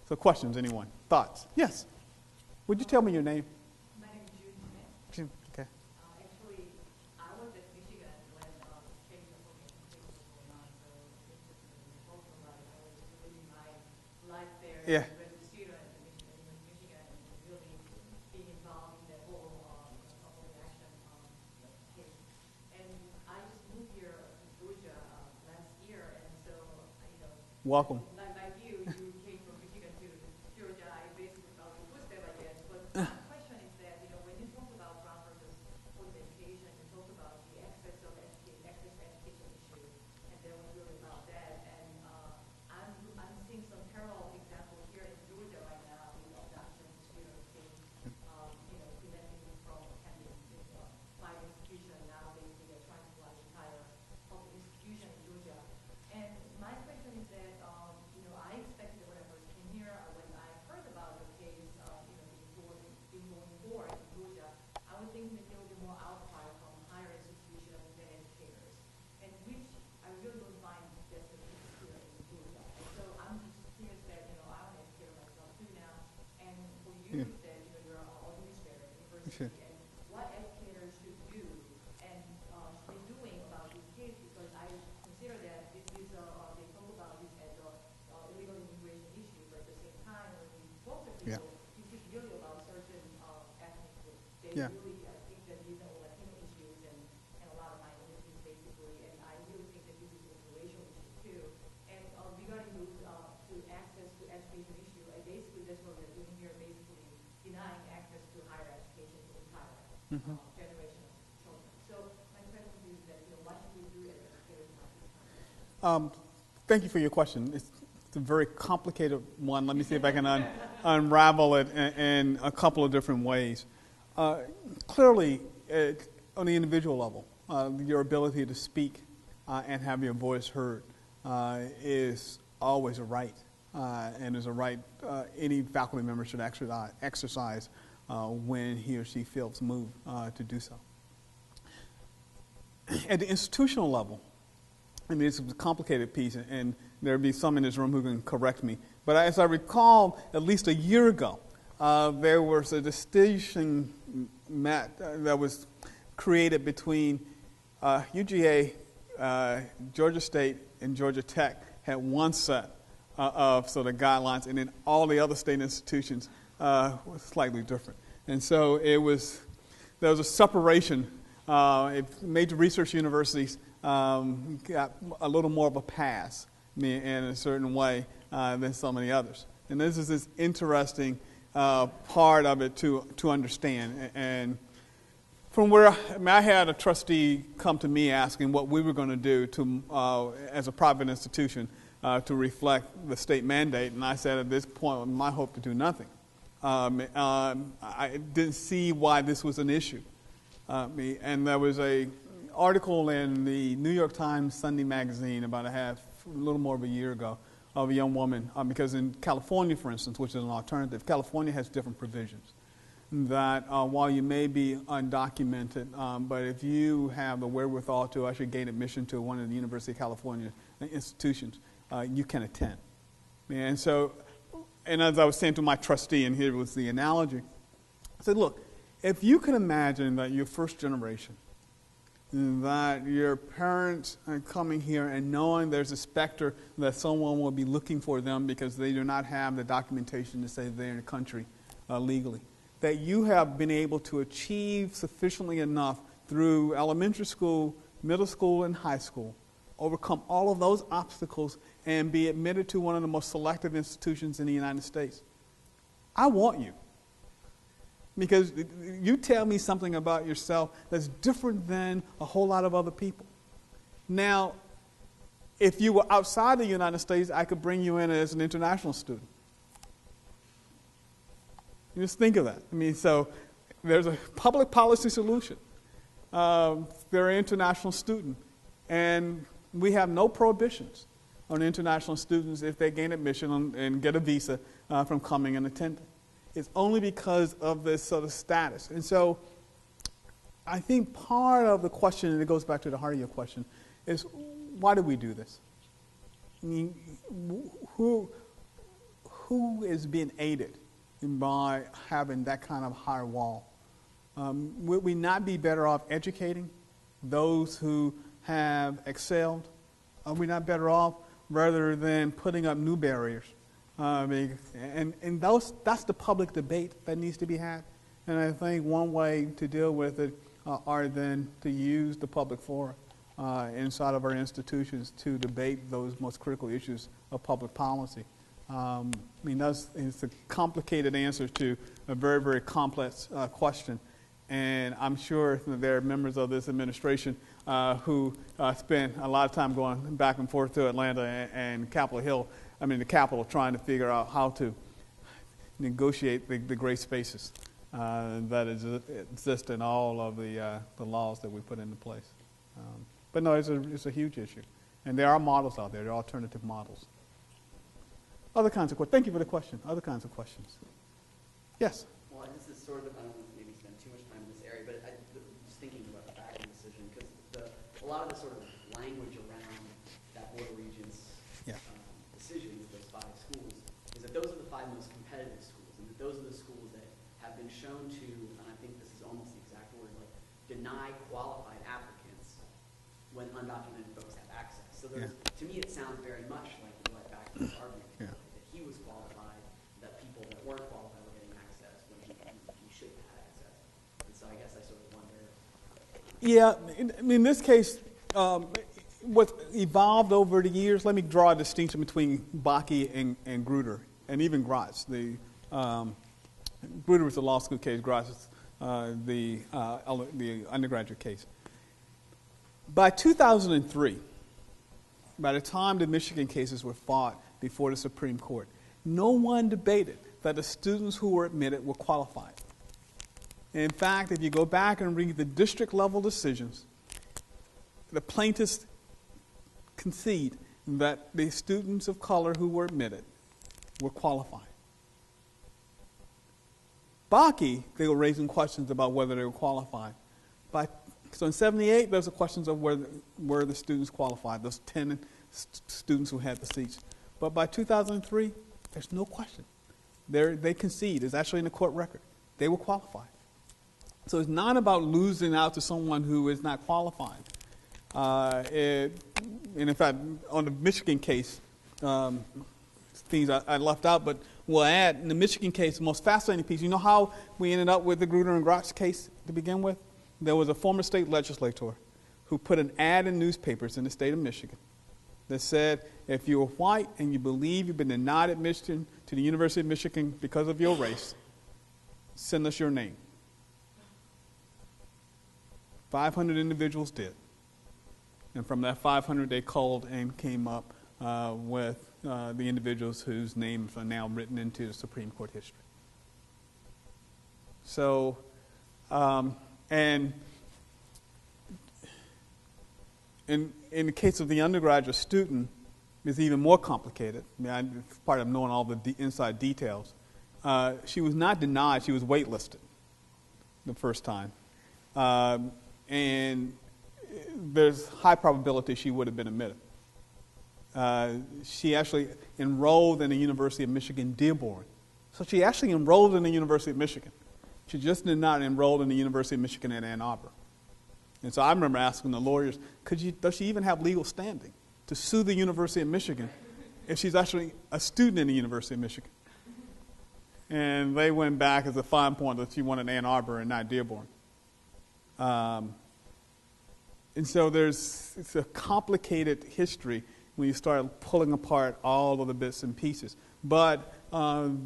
So questions, anyone? Thoughts? Yes. Would you tell me your name? My name is June Smith. Jim. Okay. Actually, I was at Michigan when the case of Obie Clayton was going on, so it's just talking about it. I was living my life there Yeah. as a student in Michigan, and really being involved in the whole affirmative action case. And I just moved here to Georgia last year, and so Welcome. Like you came from Michigan to Georgia. I basically felt the footstep, I guess. But my question is that, when you talk about Brown versus Board education, you talk about the aspects of access to education issue, and that was really about that. And I'm seeing some parallel examples here in Georgia right now with adoption students being, preventing from attending private institution. Now they are trying to fly the entire public institution in Georgia. And my question is that, I expected when I first came here, when I heard about the case, being going forward in Georgia, I would think that there would be more outcry from higher institutions than educators, and which I really don't find that's the case here in Georgia. And so I'm just curious that, I'm an educator myself too now, and for you, that, you're all administrator at university, and what educators should do and should be doing about this case, because I consider that this is, they talk about this as a illegal immigration issue, but at the same time, when we talk to people, this is really about certain ethnic groups. They really think that these are all Latino issues and a lot of minorities, basically, and I really think that this is a racial issue too. And regarding to access to education issue, basically that's what we're doing here, basically denying access to higher education to the entire generation of children. So my question is that, what should we do as educators about this kind of issue? Thank you for your question. It's a very complicated one. Let me see if I can unravel it in a couple of different ways. Clearly, on the individual level, your ability to speak and have your voice heard is always a right and is a right any faculty member should exercise when he or she feels moved to do so. At the institutional level, I mean, it's a complicated piece, and there'll be some in this room who can correct me. But as I recall, at least a year ago, there was a distinction that was created between UGA, Georgia State, and Georgia Tech had one set of sort of guidelines, and then all the other state institutions was slightly different. And so there was a separation. Major research universities got a little more of a pass in a certain way than some of the others. And this is this interesting part of it to understand. And from where I had a trustee come to me asking what we were going to do to, as a private institution to reflect the state mandate, and I said at this point, my hope to do nothing. I didn't see why this was an issue. And there was an article in the New York Times Sunday magazine about a little more of a year ago of a young woman, because in California, for instance, which is an alternative, California has different provisions that while you may be undocumented, but if you have the wherewithal to actually gain admission to one of the University of California institutions, you can attend. And so, and as I was saying to my trustee, and here was the analogy, I said, look, if you can imagine that you're first generation, that your parents are coming here and knowing there's a specter that someone will be looking for them because they do not have the documentation to say they're in the country legally, that you have been able to achieve sufficiently enough through elementary school, middle school, and high school, overcome all of those obstacles and be admitted to one of the most selective institutions in the United States. I want you. Because you tell me something about yourself that's different than a whole lot of other people. Now, if you were outside the United States, I could bring you in as an international student. You just think of that. I mean, so there's a public policy solution. They're an international student. And we have no prohibitions on international students if they gain admission and get a visa from coming and attending. It's only because of this sort of status. And so I think part of the question, and it goes back to the heart of your question, is why do we do this? I mean, who is being aided by having that kind of high wall? Would we not be better off educating those who have excelled? Are we not better off rather than putting up new barriers? That's the public debate that needs to be had. And I think one way to deal with it are then to use the public forum inside of our institutions to debate those most critical issues of public policy. It's a complicated answer to a very, very complex question. And I'm sure that there are members of this administration who spend a lot of time going back and forth to Atlanta and Capitol Hill, the Capitol, trying to figure out how to negotiate the gray spaces that exist in all of the laws that we put into place. But no, it's a huge issue. And there are models out there. There are alternative models. Other kinds of questions. Thank you for the question. Other kinds of questions. Yes? Well, this is sort of, I don't want to maybe spend too much time in this area, but I was thinking about the Bakke decision, because a lot of the sort of language around that Board of Regents decisions, those 5 schools, is that those are the 5 most competitive schools, and that those are the schools that have been shown to, and I think this is almost the exact word, like deny qualified applicants when undocumented folks have access. So there's, to me, it sounds very much like what Bakke was arguing, that he was qualified, that people that weren't qualified were getting access when he shouldn't have had access. And so I guess I sort of wonder. Yeah, in this case, what's evolved over the years, let me draw a distinction between Bakke and Gruder, and even Gratz. Gruder was the law school case, Gratz is the undergraduate case. By 2003, by the time the Michigan cases were fought before the Supreme Court, no one debated that the students who were admitted were qualified. In fact, if you go back and read the district level decisions, the plaintiffs concede that the students of color who were admitted were qualified. Bakke, they were raising questions about whether they were qualified. So in 78, there's the questions of were the students qualified, those 10 students who had the seats. But by 2003, there's no question. They concede. It's actually in the court record. They were qualified. So it's not about losing out to someone who is not qualified. And in fact, on the Michigan case, things I left out, but we'll add, in the Michigan case, the most fascinating piece, you know how we ended up with the Gruder and Gratz case to begin with? There was a former state legislator who put an ad in newspapers in the state of Michigan that said, if you're white and you believe you've been denied admission to the University of Michigan because of your race, send us your name. 500 individuals did. And from that 500, they called and came up with the individuals whose names are now written into the Supreme Court history. So, and in the case of the undergraduate student, it's even more complicated. I mean, it's part of knowing all the inside details. She was not denied; she was waitlisted the first time, and there's high probability she would have been admitted. She actually enrolled in the University of Michigan, Dearborn. So she actually enrolled in the University of Michigan. She just did not enroll in the University of Michigan at Ann Arbor. And so I remember asking the lawyers, does she even have legal standing to sue the University of Michigan if she's actually a student in the University of Michigan? And they went back as a fine point that she wanted Ann Arbor and not Dearborn. And so it's a complicated history when you start pulling apart all of the bits and pieces. But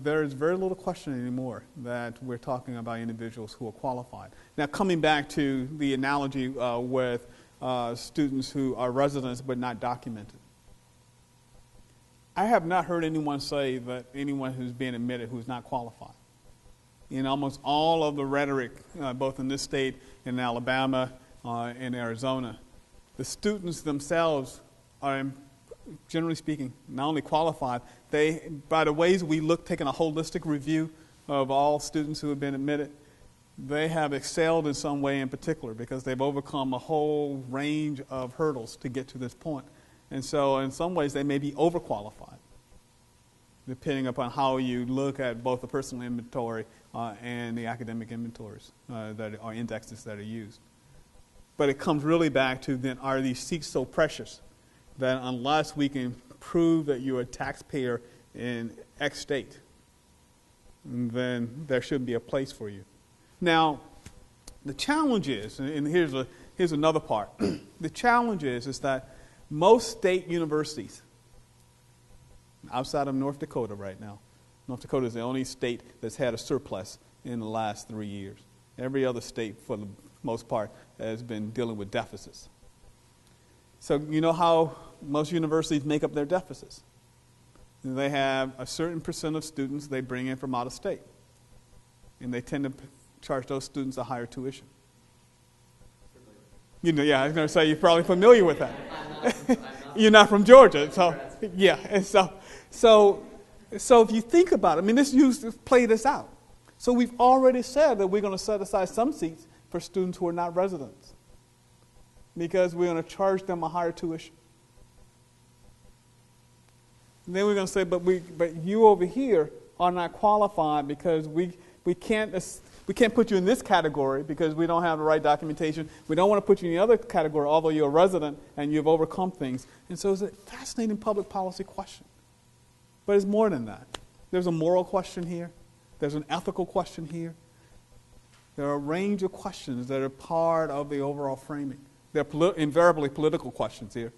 there's very little question anymore that we're talking about individuals who are qualified. Now, coming back to the analogy with students who are residents but not documented. I have not heard anyone say that anyone who's being admitted who's not qualified. In almost all of the rhetoric, both in this state, in Alabama, in Arizona, the students themselves are, generally speaking, not only qualified, they, by the ways we look, taking a holistic review of all students who have been admitted, they have excelled in some way in particular because they've overcome a whole range of hurdles to get to this point. And so in some ways they may be overqualified, depending upon how you look at both the personal inventory and the academic inventories that are indexes that are used. But it comes really back to then, are these seats so precious that unless we can prove that you're a taxpayer in X state, then there should be a place for you. Now, the challenge is, and here's another part, the challenge is that most state universities, outside of North Dakota right now, North Dakota is the only state that's had a surplus in the last 3 years. Every other state, for the most part, has been dealing with deficits. So you know how most universities make up their deficits? They have a certain percent of students they bring in from out of state. And they tend to charge those students a higher tuition. You know, yeah, I was going to say you're probably familiar with that. You're not from Georgia, so yeah. And so if you think about it, I mean, play this out. So we've already said that we're going to set aside some seats for students who are not residents because we're going to charge them a higher tuition. And then we're going to say, but you over here are not qualified because we can't put you in this category because we don't have the right documentation. We don't want to put you in the other category, although you're a resident and you've overcome things. And so it's a fascinating public policy question. But it's more than that. There's a moral question here. There's an ethical question here. There are a range of questions that are part of the overall framing. There are invariably political questions here.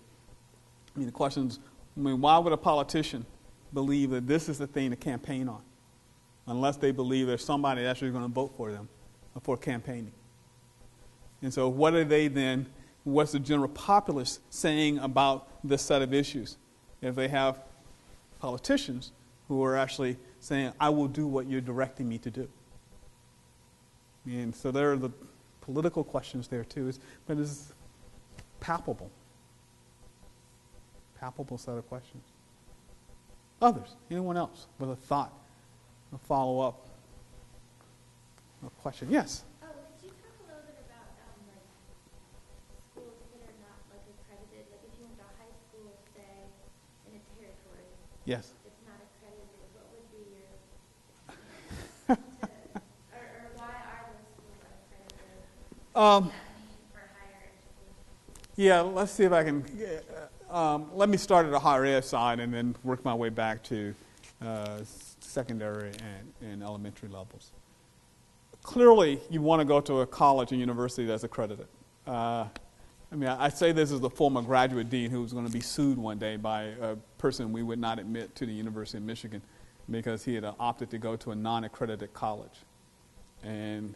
I mean, the questions, why would a politician believe that this is the thing to campaign on? Unless they believe there's somebody that's actually going to vote for them for campaigning. And so what are they then, what's the general populace saying about this set of issues? If they have politicians who are actually saying, I will do what you're directing me to do. And so there are the political questions there too, but it's palpable set of questions. Others? Anyone else with a thought, a follow-up, a question? Yes? Oh, could you talk a little bit about like schools that are not like accredited? Like if you went to high school, say, in a territory Yes. that's not accredited, what would be your or why are those schools unaccredited? What does that mean for higher education? Yeah, let's see if I can. Let me start at the higher ed side and then work my way back to secondary and elementary levels. Clearly, you want to go to a college and university that's accredited. I say this as a former graduate dean who was going to be sued one day by a person we would not admit to the University of Michigan because he had opted to go to a non-accredited college. And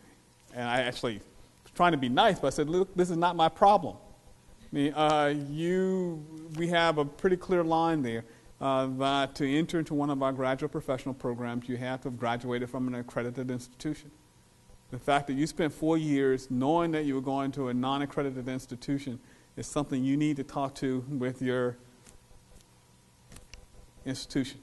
I actually was trying to be nice, but I said, look, this is not my problem. We have a pretty clear line there that to enter into one of our graduate professional programs, you have to have graduated from an accredited institution. The fact that you spent 4 years knowing that you were going to a non-accredited institution is something you need to talk to with your institution.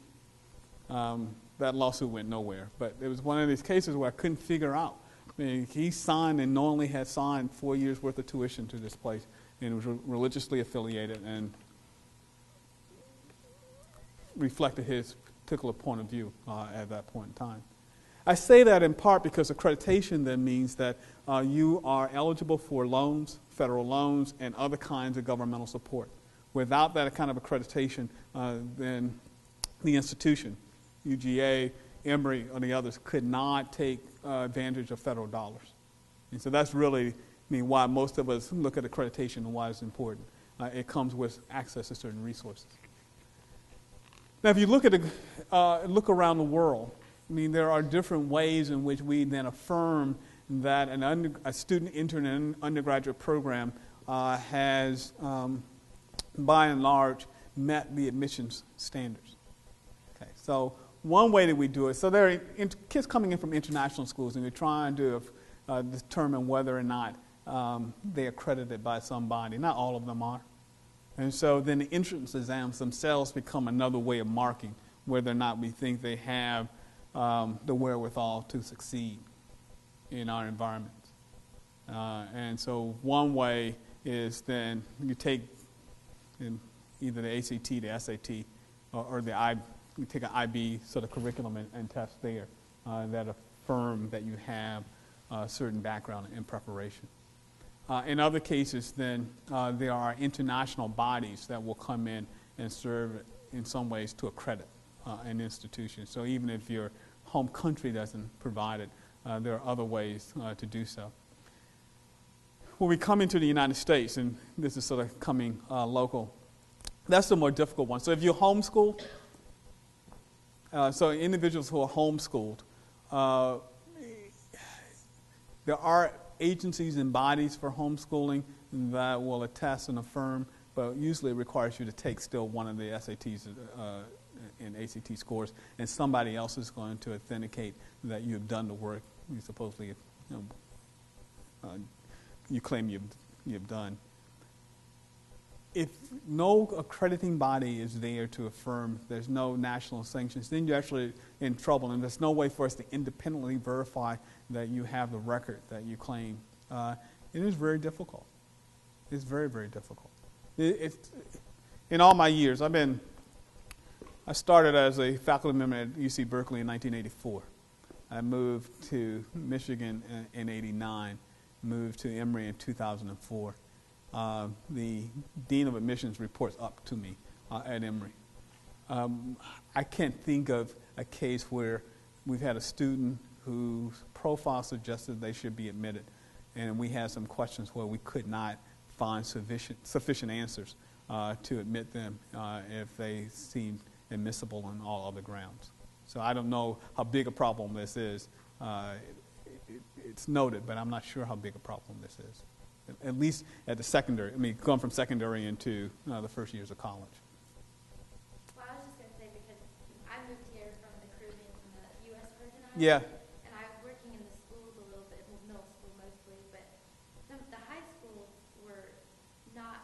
That lawsuit went nowhere, but it was one of these cases where I couldn't figure out. He signed and knowingly had signed 4 years worth of tuition to this place, and was religiously affiliated and reflected his particular point of view at that point in time. I say that in part because accreditation then means that you are eligible for loans, federal loans, and other kinds of governmental support. Without that kind of accreditation, then the institution, UGA, Emory, or the others, could not take advantage of federal dollars. And so that's really why most of us look at accreditation and why it's important. It comes with access to certain resources. Now, if you look at look around the world, there are different ways in which we then affirm that a student entering an undergraduate program has, by and large, met the admissions standards. Okay, so one way that we do it, so there are kids coming in from international schools, and we're trying to determine whether or not they're accredited by somebody. Not all of them are. And so then the entrance exams themselves become another way of marking whether or not we think they have the wherewithal to succeed in our environments. And so one way is then you take either the ACT, the SAT, or you take an IB sort of curriculum and test there that affirm that you have a certain background in preparation. In other cases, then, there are international bodies that will come in and serve in some ways to accredit an institution. So even if your home country doesn't provide it, there are other ways to do so. When we come into the United States, and this is sort of coming local, that's the more difficult one. So if you're homeschooled, so individuals who are homeschooled, there are agencies and bodies for homeschooling that will attest and affirm, but usually it requires you to take still one of the SATs and ACT scores, and somebody else is going to authenticate that you've done the work you supposedly you claim you've done. If no accrediting body is there to affirm, there's no national sanctions, then you're actually in trouble, and there's no way for us to independently verify that you have the record that you claim. It is very difficult. It's very, very difficult. In all my years, I started as a faculty member at UC Berkeley in 1984. I moved to Michigan in 89, moved to Emory in 2004. The Dean of Admissions reports up to me at Emory. I can't think of a case where we've had a student whose profile suggested they should be admitted, and we had some questions where we could not find sufficient answers to admit them if they seemed admissible on all other grounds. So I don't know how big a problem this is. It's noted, but I'm not sure how big a problem this is. At least at the secondary, going from secondary into the first years of college. Well, I was just going to say, because I moved here from the Caribbean, from the U.S. Virgin Islands. Yeah. And I was working in the schools a little bit, well, middle school mostly, but the high schools were not,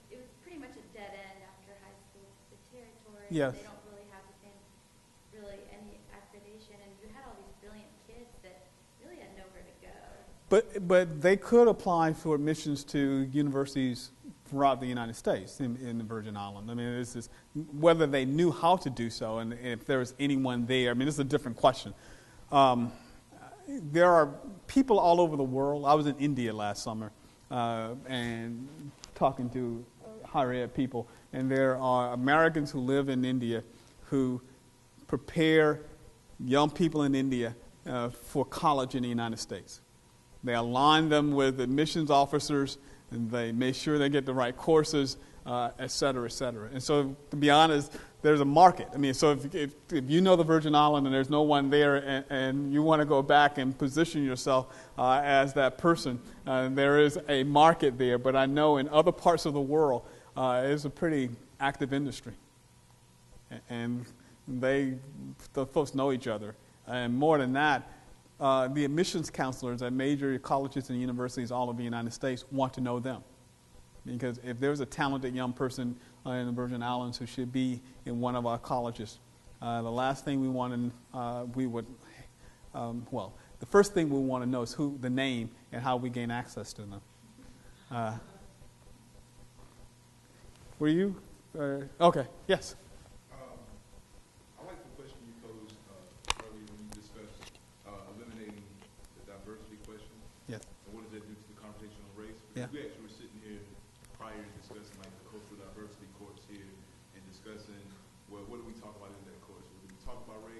it was pretty much a dead end after high school. The territory, Yes. they don't really But they could apply for admissions to universities throughout the United States in the Virgin Islands. I mean, this is whether they knew how to do so and if there was anyone there. I mean, this is a different question. There are people all over the world. I was in India last summer and talking to higher ed people, and there are Americans who live in India who prepare young people in India for college in the United States. They align them with admissions officers, and they make sure they get the right courses, et cetera, et cetera. And so, to be honest, there's a market. I mean, so if you know the Virgin Islands and there's no one there and you want to go back and position yourself as that person, there is a market there. But I know in other parts of the world, it's a pretty active industry. And the folks know each other. And more than that, the admissions counselors at major colleges and universities all over the United States want to know them. Because if there's a talented young person in the Virgin Islands who should be in one of our colleges, the last thing we want to, the first thing we want to know is the name and how we gain access to them. Were you? Okay, yes. I like the question you posed earlier when you discussed eliminating the diversity question. Yes. And what does that do to the conversation on race? Yeah. Because we actually were sitting here prior to discussing like the cultural diversity course here and discussing, well, what do we talk about in that course? Do we talk about race?